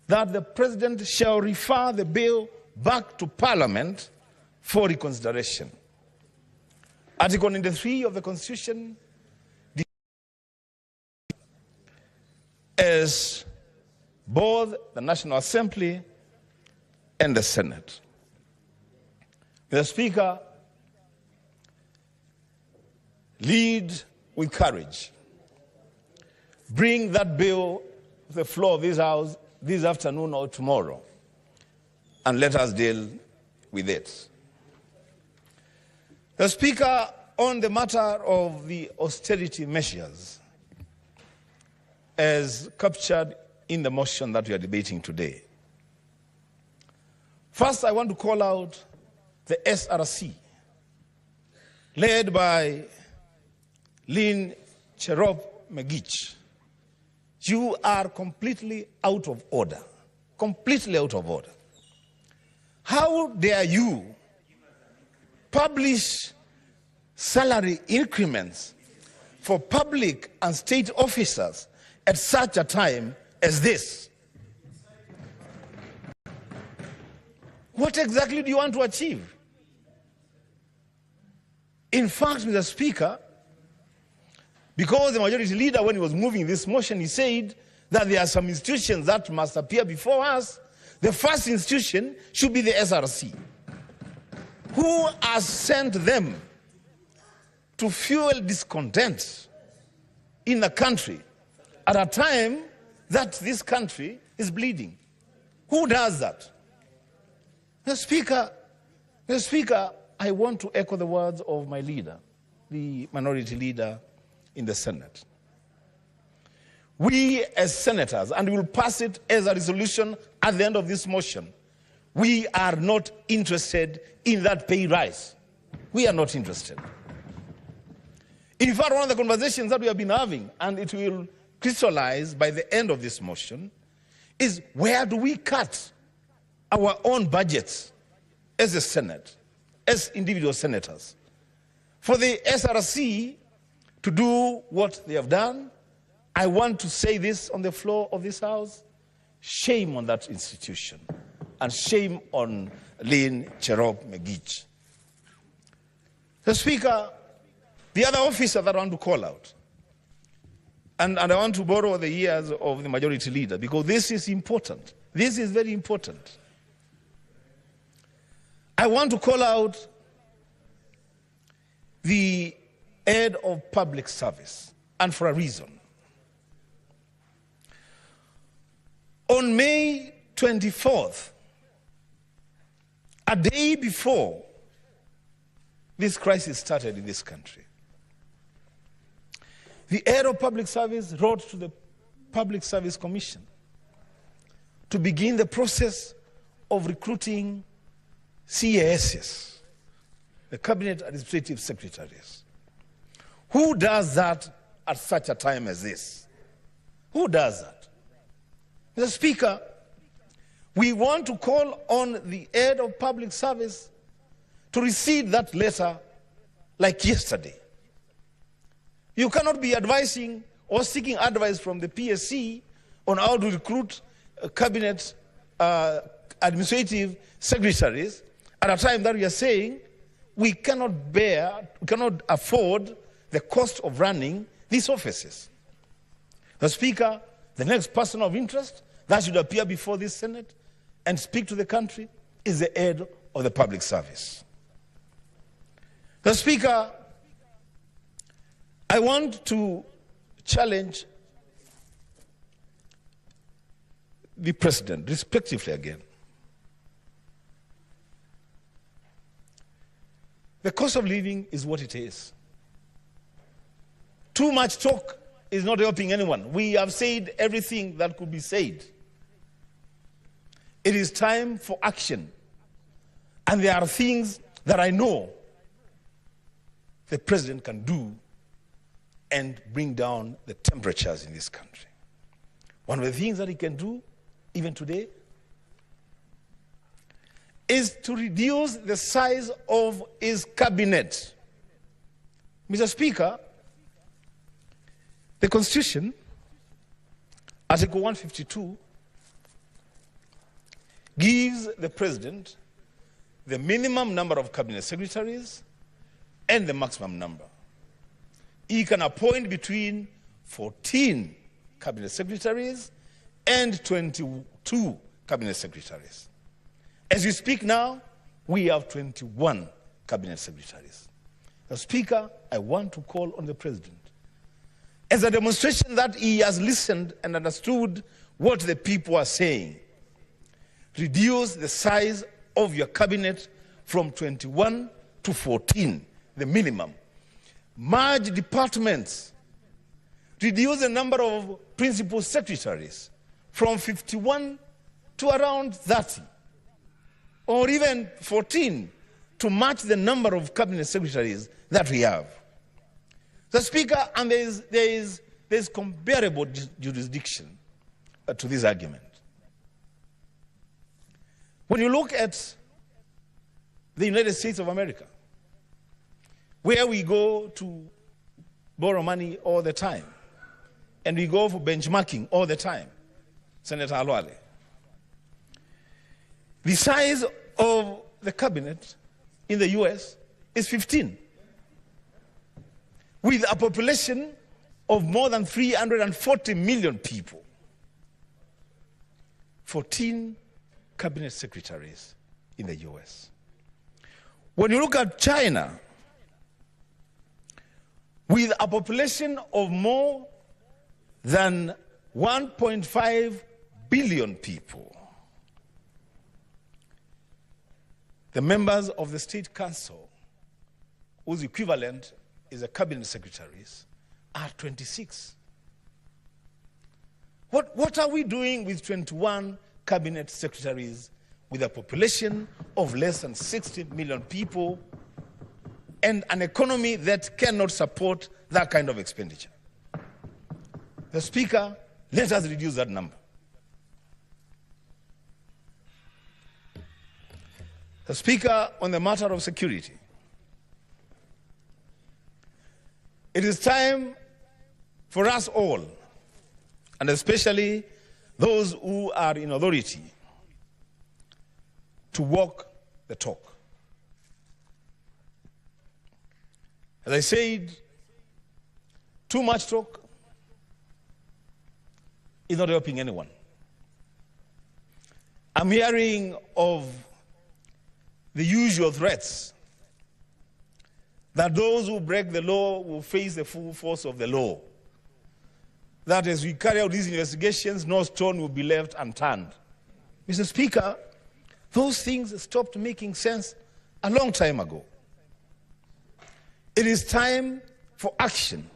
that the President shall refer the bill back to Parliament for reconsideration. Article 93 of the Constitution is both the National Assembly and the Senate. The Speaker, lead with courage. Bring that bill to the floor of this House this afternoon or tomorrow, and let us deal with it. The Speaker, on the matter of the austerity measures, as captured in the motion that we are debating today. First, I want to call out the SRC, led by Lynn Cherop Megich. You are completely out of order. Completely out of order. How dare you publish salary increments for public and state officers at such a time as this? What exactly do you want to achieve? In fact, Mr. Speaker, because the majority leader, when he was moving this motion, he said that there are some institutions that must appear before us. The first institution should be the SRC. Who has sent them to fuel discontent in the country at a time that this country is bleeding? Who does that? Mr. Speaker, I want to echo the words of my leader, the minority leader in the Senate. We as senators, and we will pass it as a resolution at the end of this motion, we are not interested in that pay rise. We are not interested. In fact, one of the conversations that we have been having, and it will crystallize by the end of this motion, is where do we cut our own budgets as a Senate, as individual senators? For the SRC to do what they have done, I want to say this on the floor of this House: shame on that institution, and shame on Lynn Cherop Megich. The Speaker, the other officer that I want to call out, and I want to borrow the ears of the majority leader, because this is important. This is very important. I want to call out the head of public service, and for a reason. On May 24th, a day before this crisis started in this country, the head of public service wrote to the Public Service Commission to begin the process of recruiting CASs, the Cabinet Administrative Secretaries. Who does that at such a time as this? Who does that? Mr. Speaker, we want to call on the head of public service to receive that letter like yesterday. You cannot be advising or seeking advice from the PSC on how to recruit cabinet administrative secretaries at a time that we are saying we cannot afford the cost of running these offices. The Speaker, the next person of interest that should appear before this Senate and speak to the country is the head of the public service. The Speaker, I want to challenge the President, respectively again. The cost of living is what it is. Too much talk is not helping anyone. We have said everything that could be said. It is time for action. And there are things that I know the President can do and bring down the temperatures in this country. One of the things that he can do, even today, is to reduce the size of his cabinet. Mr. Speaker, the Constitution, Article 152, gives the president the minimum number of cabinet secretaries and the maximum number. He can appoint between 14 cabinet secretaries and 22 cabinet secretaries. As we speak now, we have 21 cabinet secretaries. As Speaker, I want to call on the president as a demonstration that he has listened and understood what the people are saying. Reduce the size of your cabinet from 21 to 14, the minimum. Merge departments. Reduce the number of principal secretaries from 51 to around 30, or even 14, to match the number of cabinet secretaries that we have. The Speaker, and there is comparable jurisdiction to this argument. When you look at the United States of America, where we go to borrow money all the time, and we go for benchmarking all the time, Senator Alwale, the size of the cabinet in the US is 15, with a population of more than 340 million people. 14 cabinet secretaries in the US. When you look at China, with a population of more than 1.5 billion people, the members of the State Council, whose equivalent is a cabinet secretaries, are 26. What are we doing with 21 cabinet secretaries with a population of less than 60 million people and an economy that cannot support that kind of expenditure? The Speaker, let us reduce that number. The Speaker, on the matter of security, it is time for us all, and especially those who are in authority, to walk the talk. As I said, too much talk is not helping anyone. I'm hearing of the usual threats that those who break the law will face the full force of the law. That as we carry out these investigations, no stone will be left unturned. Mr. Speaker, those things stopped making sense a long time ago. It is time for action.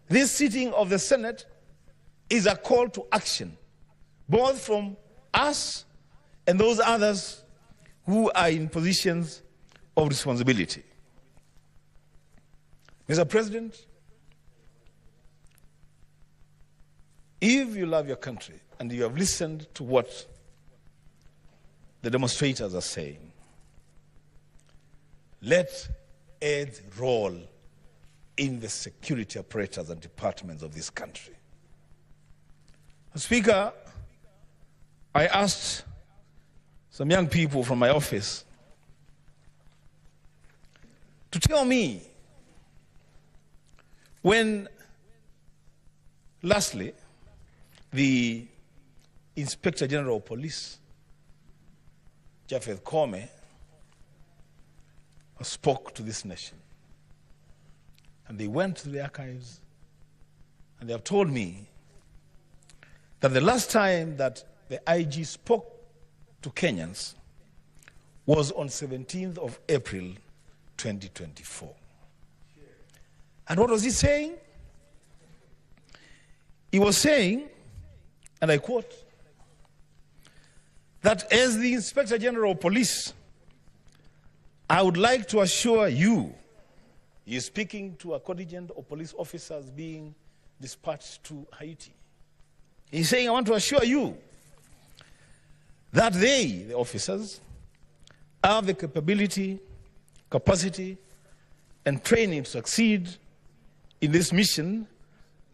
This sitting of the Senate is a call to action, both from us and those others who are in positions of responsibility. Mr. President, if you love your country and you have listened to what the demonstrators are saying, let aid roll in the security apparatus and departments of this country. Speaker, I asked some young people from my office to tell me when, lastly, the Inspector General of Police, Koome, spoke to this nation. And they went to the archives and they have told me that the last time that the IG spoke to Kenyans was on 17th of April 2024. And what was he saying? He was saying, and I quote, that as the Inspector General of Police, I would like to assure you, he is speaking to a contingent of police officers being dispatched to Haiti. He's saying, I want to assure you that they, the officers, have the capability, capacity, and training to succeed in this mission,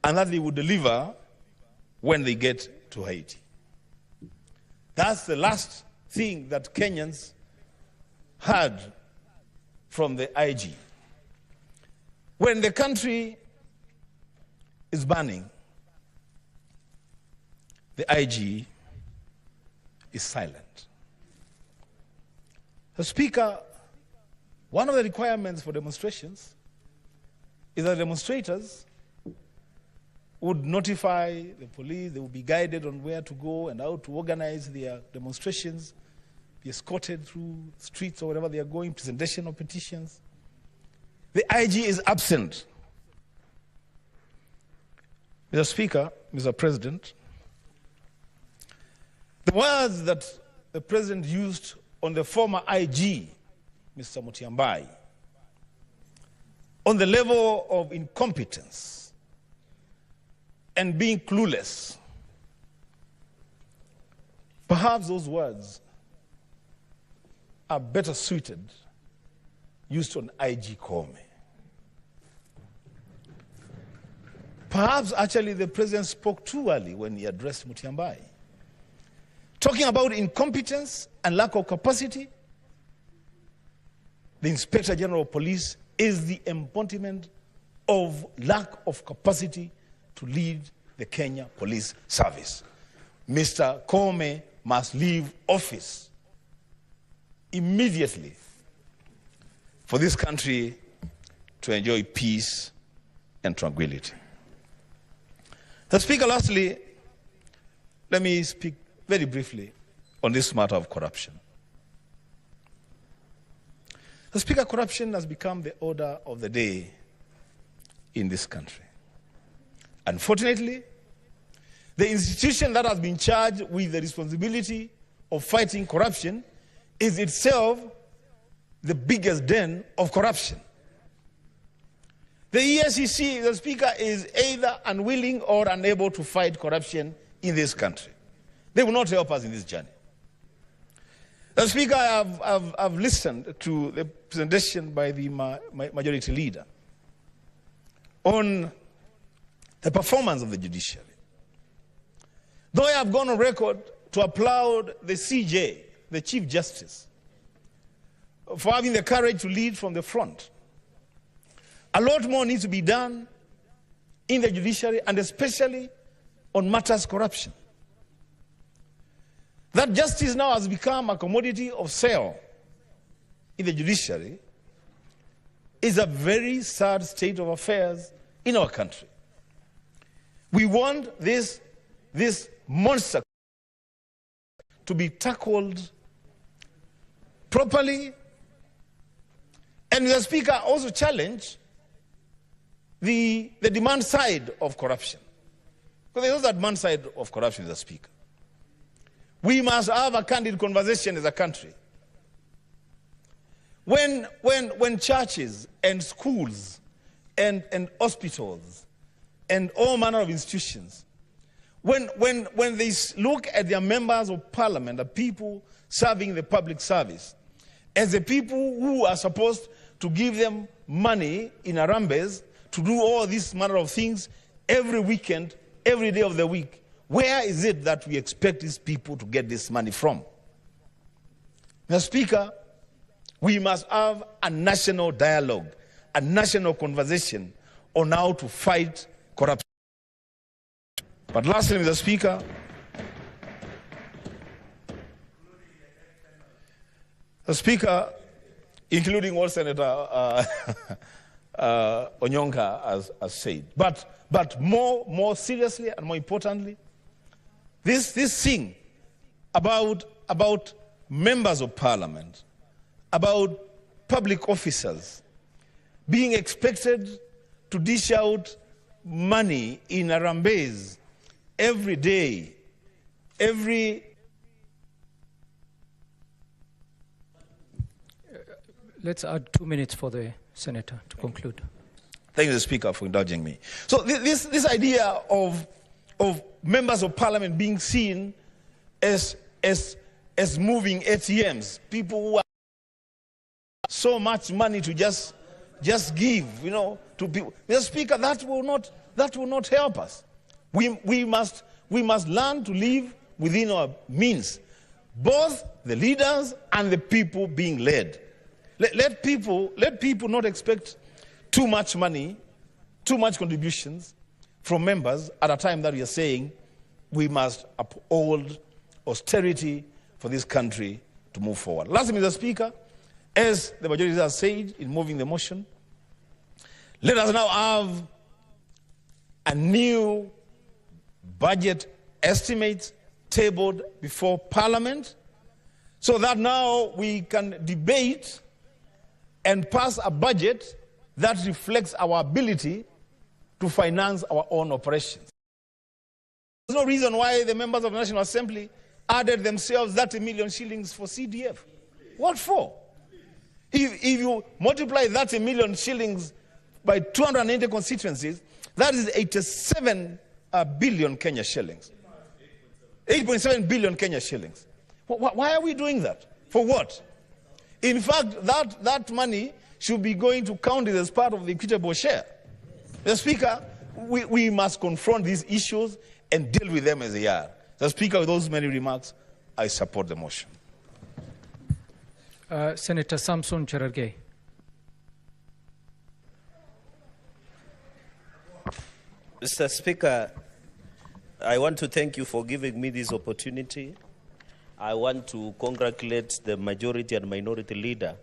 and that they will deliver when they get to Haiti. That's the last thing that Kenyans heard from the IG. When the country is burning, the IG is silent. The Speaker, one of the requirements for demonstrations is that demonstrators would notify the police, they would be guided on where to go and how to organize their demonstrations, be escorted through streets or wherever they are going, presentation of petitions. The IG is absent. Mr. Speaker, Mr. President, the words that the President used on the former IG, Mr. Mutiambai, on the level of incompetence and being clueless, perhaps those words are better suited used on IG Koome. Perhaps actually the President spoke too early when he addressed Mutiambai. Talking about incompetence and lack of capacity, the Inspector General of Police is the embodiment of lack of capacity to lead the Kenya Police Service. Mr. Koome must leave office immediately for this country to enjoy peace and tranquility. The Speaker, lastly, let me speak very briefly on this matter of corruption. The Speaker, corruption has become the order of the day in this country. Unfortunately, the institution that has been charged with the responsibility of fighting corruption is itself the biggest den of corruption. The EFCC, the Speaker, is either unwilling or unable to fight corruption in this country. They will not help us in this journey. The Speaker, I've listened to the presentation by the majority leader on the performance of the judiciary. Though I have gone on record to applaud the CJ, the Chief Justice, for having the courage to lead from the front, a lot more needs to be done in the judiciary, and especially on matters of corruption. That justice now has become a commodity of sale in the judiciary is a very sad state of affairs in our country. We want this monster to be tackled properly, and the Speaker also challenged the demand side of corruption. Because there's also that demand side of corruption, Mr. Speaker. We must have a candid conversation as a country. When churches and schools and hospitals and all manner of institutions, when they look at their members of parliament, the people serving the public service, as the people who are supposed to give them money in Harambes to do all these manner of things every weekend, every day of the week, where is it that we expect these people to get this money from? Mr. Speaker, we must have a national dialogue, a national conversation on how to fight corruption. But lastly, Mr. Speaker, the Speaker, including what Senator Onyonka has said, but more seriously and more importantly, this thing about members of parliament, about public officers being expected to dish out money in Harambes every day, Let's add 2 minutes for the Senator to conclude. Thank you, the Speaker, for indulging me. So this idea of members of parliament being seen as moving ATMs, people who have so much money to just give, to people. Mr. Speaker, that will not help us. We must learn to live within our means. both the leaders and the people being led. Let people not expect too much money, too much contributions from members at a time that we are saying we must uphold austerity for this country to move forward. Lastly, Mr. Speaker, as the majority has said in moving the motion, let us now have a new budget estimate tabled before Parliament so that now we can debate and pass a budget that reflects our ability to finance our own operations. There's no reason why the members of the National Assembly added themselves 30 million shillings for CDF. What for? If you multiply 30 million shillings by 280 constituencies, that is 87 billion Kenya shillings. 8.7 billion Kenya shillings. Why are we doing that? For what? In fact, that money should be going to counties as part of the equitable share. The Speaker, we must confront these issues and deal with them as they are. The Speaker, with those many remarks, I support the motion. Senator Samson Cherargei. Mr. Speaker, I want to thank you for giving me this opportunity. I want to congratulate the majority and minority leader